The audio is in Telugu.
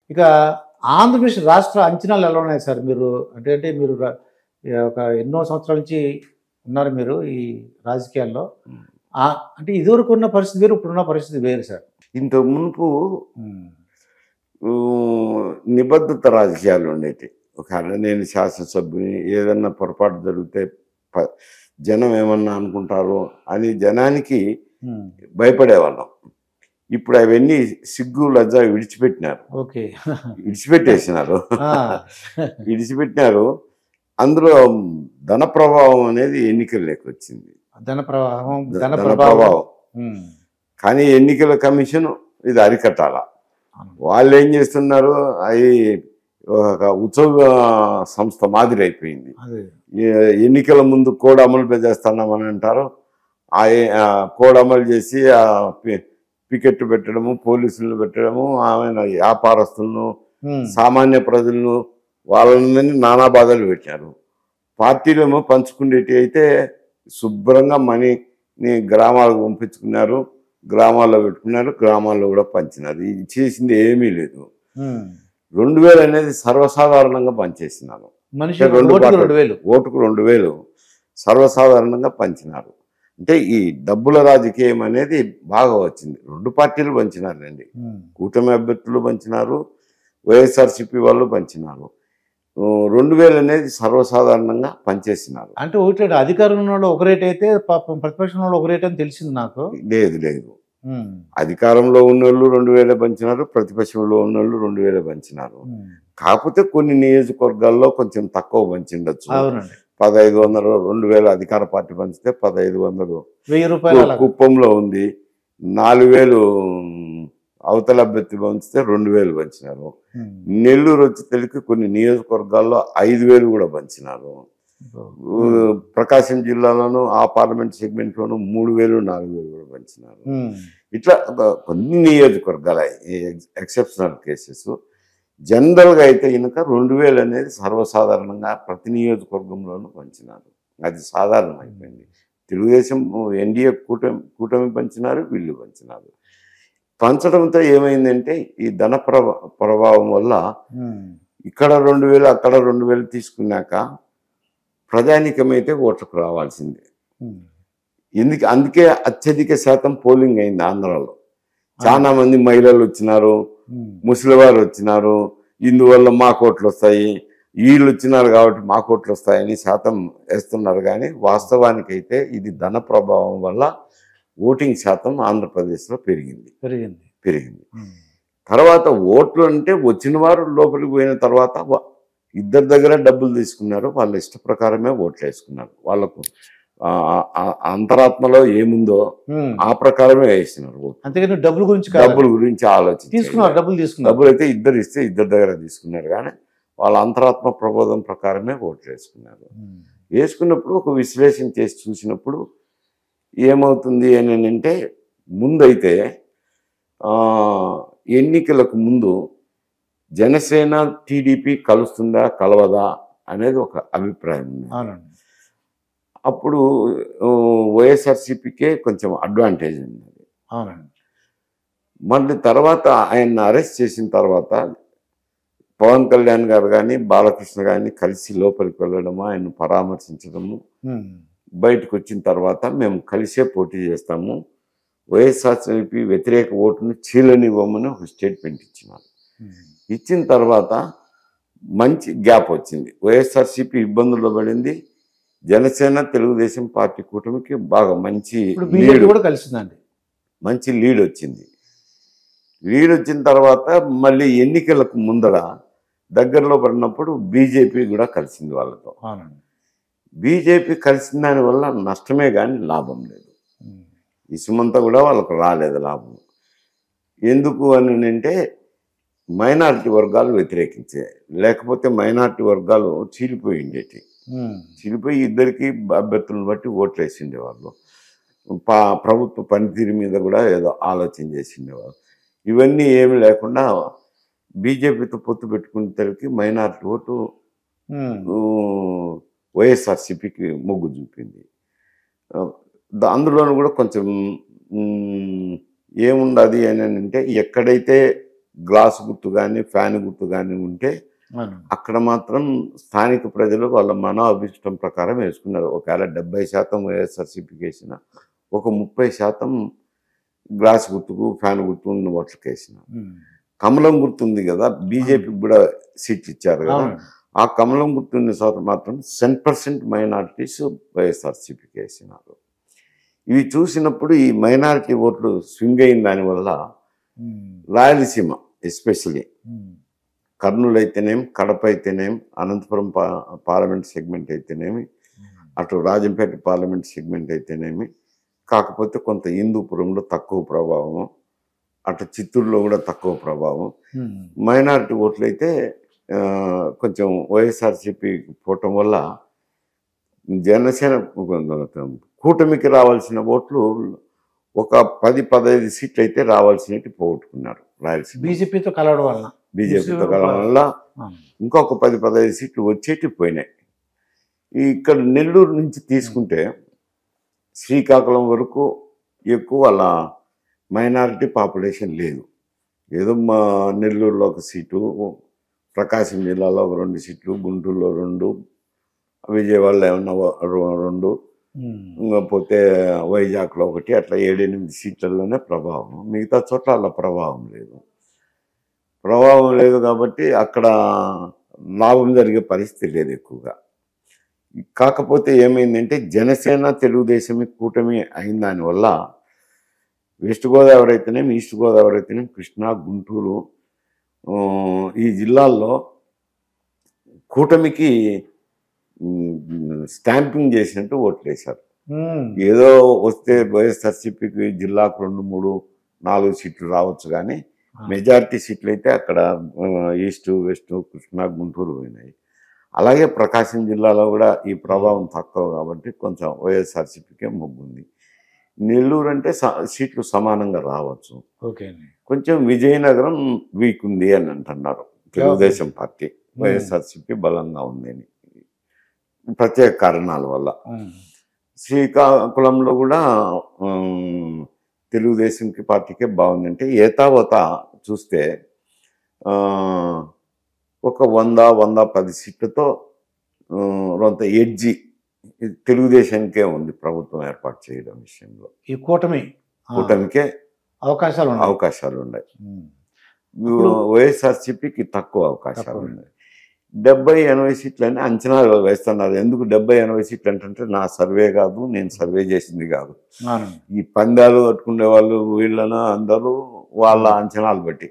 ఇక ఆంధ్రప్రదేశ్ రాష్ట్ర అంచనాలు ఎలా ఉన్నాయి సార్? మీరు అంటే మీరు ఒక ఎన్నో సంవత్సరాల నుంచి ఉన్నారు మీరు ఈ రాజకీయాల్లో. హ్మ్. అంటే ఇదివరకు ఉన్న పరిస్థితి వేరు, ఇప్పుడున్న పరిస్థితి వేరు సార్. ఇంతకు మునుపు హ్మ్. నిబద్ధత రాజకీయాలు ఉండేవి. ఒకవేళ నేను శాసనసభ్యుని ఏదన్నా పొరపాటు జరిగితే ప జనం ఏమన్నా అనుకుంటారో అని జనానికి హ్మ్. భయపడేవాళ్ళం. ఇప్పుడు అవన్నీ సిగ్గు, లజ్జ విడిచిపెట్టినారు. ఓకే. విడిచిపెట్టేసినారు. ఆ! విడిచిపెట్టినారు. అందులో ధన ప్రభావం అనేది ఎన్నికల్లోకి వచ్చింది. ధన ప్రవాహం, ధన ధన ప్రభావం. ప్రభావం. హ్మ్. కానీ ఎన్నికల కమిషన్ ఇది అరికట్టాల. అవును. వాళ్ళు ఏం చేస్తున్నారు, అవి ఒక ఉత్సవ సంస్థ మాదిరి అయిపోయింది. అదే. ఎన్నికల ముందు కోడ్ అమలు చేస్తున్నామని అంటారు. ఆ కోడ్ అమలు చేసి పికెట్ పెట్టడము, పోలీసులను పెట్టడము, ఆమె వ్యాపారస్తులను, హ్మ్. సామాన్య ప్రజలను వాళ్ళని నానా బాధలు పెట్టారు. పార్టీలేమో పంచుకునేటి అయితే శుభ్రంగా మనీని గ్రామాలకు పంపించుకున్నారు, గ్రామాల్లో పెట్టుకున్నారు, గ్రామాల్లో కూడా పంచినారు. ఇది చేసింది ఏమీ లేదు. హ్మ్. 2000 అనేది సర్వసాధారణంగా పనిచేసినారు. మనిషి అంటే రెండు ఓటుకు పాటలు 2000. ఓటుకు 2000 సర్వసాధారణంగా పంచినారు. అంటే ఈ డబ్బుల రాజకీయం అనేది బాగా వచ్చింది. రెండు పార్టీలు పంచినారండి. హ్మ్. కూటమి అభ్యర్థులు పంచినారు, వైఎస్ఆర్సీపీ వాళ్ళు పంచినారు. 2000 అనేది సర్వసాధారణంగా పనిచేసినారు. అంటే ఒకటి అధికారంలో ఉన్నోళ్ళు ఒక రేట్ అయితే పాపం ప్రతిపక్షంలో ఒక రేట్ అని తెలిసింది నాకు. లేదు లేదు. హ్మ్. అధికారంలో ఉన్నోళ్ళు 2000 పంచినారు, ప్రతిపక్షంలో ఉన్నోళ్ళు 2000 పంచినారు. హ్మ్. కాకపోతే కొన్ని నియోజకవర్గాల్లో కొంచెం తక్కువ పంచిండొచ్చు. అవునండి. 1500, 2000 అధికార పార్టీ పంచితే 1500 ₹1000 అలాగా. కుప్పంలో ఉంది. 4000 అవతల అభ్యర్థి పంచితే 2000 పంచినారు. హ్మ్. నెల్లూరు వచ్చేసరికి కొన్ని నియోజకవర్గాల్లో 5000 కూడా పంచినారు. ప్రకాశం జిల్లాలోను ఆ పార్లమెంట్ సెగ్మెంట్లోను 3000, 4000 కూడా పంచినారు. హ్మ్. ఇట్లా కొన్ని నియోజకవర్గాలు ఎక్సెప్షనల్ కేసెస్. జనరల్గా అయితే కనుక 2000 అనేది సర్వసాధారణంగా ప్రతి నియోజకవర్గంలోనూ పంచినారు. అది సాధారణం అయిపోయింది. తెలుగుదేశం ఎన్డీఏ కూటమి పంచినారు, వీళ్ళు పంచినారు. పంచడంతో ఏమైందంటే ఈ ధన ప్రభావం వల్ల ఇక్కడ 2000 అక్కడ 2000 తీసుకున్నాక ప్రజానికమైతే ఓట్లకు రావాల్సిందే. అందుకే అత్యధిక శాతం పోలింగ్ అయింది ఆంధ్రాలో. చాలా మంది మహిళలు వచ్చినారు, ముసలివారు వచ్చినారు. ఇందువల్ల మా కోట్లు వస్తాయి, వీళ్ళు వచ్చినారు కాబట్టి మా కోట్లు వస్తాయని శాతం వేస్తున్నారు. కానీ వాస్తవానికైతే ఇది ధన ప్రభావం వల్ల ఓటింగ్ శాతం ఆంధ్రప్రదేశ్లో పెరిగింది. తర్వాత ఓట్లు అంటే వచ్చిన వారు లోపలికి పోయిన తర్వాత ఇద్దరి దగ్గర డబ్బులు తీసుకున్నారు, వాళ్ళ ఇష్ట ప్రకారమే ఓట్లు వేసుకున్నారు. వాళ్ళకు అంతరాత్మలో ఏముందో ఆ ప్రకారమే వేసినారు. అంతేగాని డబ్బుల గురించి ఆలోచించారు. డబ్బులు అయితే ఇద్దరు ఇస్తే ఇద్దరి దగ్గర తీసుకున్నారు, కానీ వాళ్ళ అంతరాత్మ ప్రబోధం ప్రకారమే ఓట్లు వేసుకున్నారు. వేసుకున్నప్పుడు ఒక విశ్లేషణ చేసి చూసినప్పుడు ఏమవుతుంది అని అంటే, ముందైతే ఎన్నికలకు ముందు జనసేన టీడీపీ కలుస్తుందా కలవదా అనేది ఒక అభిప్రాయం ఉంది. అప్పుడు వైఎస్ఆర్సీపీకే కొంచెం అడ్వాంటేజ్ ఉన్నది. మళ్ళీ తర్వాత ఆయన్ని అరెస్ట్ చేసిన తర్వాత పవన్ కళ్యాణ్ గారు కానీ బాలకృష్ణ కానీ కలిసి లోపలికి వెళ్ళడము, ఆయన్ని పరామర్శించడము, బయటకు వచ్చిన తర్వాత మేము కలిసే పోటీ చేస్తాము, వైఎస్ఆర్సీపీ వ్యతిరేక ఓటును చీలనివ్వమని ఒక స్టేట్మెంట్ ఇచ్చినారు. ఇచ్చిన తర్వాత మంచి గ్యాప్ వచ్చింది. వైఎస్ఆర్సీపీ ఇబ్బందుల్లో పడింది. జనసేన తెలుగుదేశం పార్టీ కూటమికి బాగా మంచి లీడ్ వచ్చింది. లీడ్ వచ్చిన తర్వాత మళ్ళీ ఎన్నికలకు ముందర దగ్గరలో పడినప్పుడు బీజేపీ కూడా కలిసింది వాళ్ళతో. బీజేపీ కలిసిన దానివల్ల నష్టమే కానీ లాభం లేదు. ఇసుమంతా కూడా వాళ్ళకు రాలేదు లాభం. ఎందుకు అని అంటే మైనారిటీ వర్గాలు వ్యతిరేకించే, లేకపోతే మైనారిటీ వర్గాలు చీలిపోయి ఉండేటి. చీలిపోయి ఇద్దరికి అభ్యర్థులను బట్టి ఓట్లు వేసిండేవాళ్ళు. ప్రభుత్వ పనితీరు మీద కూడా ఏదో ఆలోచన చేసిండేవాళ్ళు. ఇవన్నీ ఏమి లేకుండా బీజేపీతో పొత్తు పెట్టుకునేసరికి మైనారిటీ ఓటు వైఎస్ఆర్సీపీకి మొగ్గు చూపింది. అందులోనూ కూడా కొంచెం ఏముండదు అని అంటే, ఎక్కడైతే గ్లాస్ గుర్తు కానీ ఫ్యాన్ గుర్తు కానీ ఉంటే అవును. అక్కడ మాత్రం స్థానిక ప్రజలు వాళ్ళ మనో అభిష్టం ప్రకారం వేసుకున్నారు. ఒకవేళ 70% వైఎస్ఆర్సీపీకి వేసిన ఒక 30% గ్లాస్ గుర్తుకు ఫ్యాన్ గుర్తు ఉన్న ఓట్లకి వేసిన. కమలం గుర్తు ఉంది కదా, బీజేపీకి కూడా సీట్లు ఇచ్చారు కదా, అవును. ఆ కమలం గుర్తున్న చోట మాత్రం 10% మైనారిటీస్ వైఎస్ఆర్సీపీకి వేసినారు. ఇవి చూసినప్పుడు ఈ మైనారిటీ ఓట్లు స్వింగ్ అయిన దానివల్ల రాయలసీమ ఎస్పెషలీ కర్నూలు అయితేనేమి, కడప అయితేనేమి, అనంతపురం పార్లమెంట్ సెగ్మెంట్ అయితేనేమి, అటు రాజంపేట పార్లమెంట్ సెగ్మెంట్ అయితేనేమి, కాకపోతే కొంత హిందూపురంలో తక్కువ ప్రభావం, అటు చిత్తూరులో కూడా తక్కువ ప్రభావం, మైనారిటీ ఓట్లు అయితే కొంచెం వైఎస్ఆర్సీపీ పోవటం వల్ల జనసేన కూటమికి రావాల్సిన ఓట్లు ఒక 10-15 సీట్లు అయితే రావాల్సినవి పోగొట్టుకున్నారు రాయలసీమ. బీజేపీతో కలవడం వలన బీజేపీతో కలవడం వల్ల ఇంకొక 10-15 సీట్లు వచ్చేటి పోయినాయి. ఇక్కడ నెల్లూరు నుంచి తీసుకుంటే శ్రీకాకుళం వరకు ఎక్కువ వాళ్ళ మైనారిటీ పాపులేషన్ లేదు. ఏదో మా నెల్లూరులో ఒక సీటు, ప్రకాశం జిల్లాలో ఒక 2 సీట్లు, గుంటూరులో 2, విజయవాడలో ఏమన్నా 2, పోతే వైజాగ్లో 1, అట్లా 7-8 సీట్లలోనే ప్రభావం. మిగతా చోట్ల అలా ప్రభావం లేదు కాబట్టి అక్కడ లాభం జరిగే పరిస్థితి లేదు ఎక్కువగా. కాకపోతే ఏమైందంటే జనసేన తెలుగుదేశం కూటమి అయిన దానివల్ల వెస్ట్ గోదావరి అయితేనేమి, ఈస్ట్ గోదావరి అయితేనేమి, కృష్ణా, గుంటూరు ఈ జిల్లాల్లో కూటమికి స్టాంపింగ్ చేసినట్టు ఓట్లు వేశారు. ఏదో వస్తే వైఎస్ఆర్సీపీకి జిల్లాకు 2-3-4 సీట్లు రావచ్చు, కానీ మెజారిటీ సీట్లు అయితే అక్కడ ఈస్ట్, వెస్ట్, కృష్ణా, గుంటూరు పోయినాయి. అలాగే ప్రకాశం జిల్లాలో కూడా ఈ ప్రభావం తక్కువ కాబట్టి కొంచెం వైఎస్ఆర్సీపీకే మొగ్గుంది. నెల్లూరు అంటే సీట్లు సమానంగా రావచ్చు. కొంచెం విజయనగరం వీక్ ఉంది అని అంటున్నారు తెలుగుదేశం పార్టీ, వైఎస్ఆర్సీపీ బలంగా ఉంది అని ప్రత్యేక కారణాల వల్ల. శ్రీకాకుళంలో కూడా తెలుగుదేశంకి పార్టీకే బాగుందంటే ఏతావత చూస్తే ఒక 100-110 సీట్లతో కొంత ఎడ్జి తెలుగుదేశానికే ఉంది ప్రభుత్వం ఏర్పాటు చేయడం విషయంలో. ఈ కూటమికే అవకాశాలు ఉన్నాయి. వైఎస్ఆర్సీపీకి తక్కువ అవకాశాలు ఉన్నాయి. 70-80 సీట్లు అని అంచనా వేస్తున్నారు. ఎందుకు 70-80 సీట్లు అంటే నా సర్వే కాదు, నేను సర్వే చేసింది కాదు, ఈ పందాలు కట్టుకునే వాళ్ళు వీళ్ళను అందరూ వాళ్ళ అంచనాలు బట్టి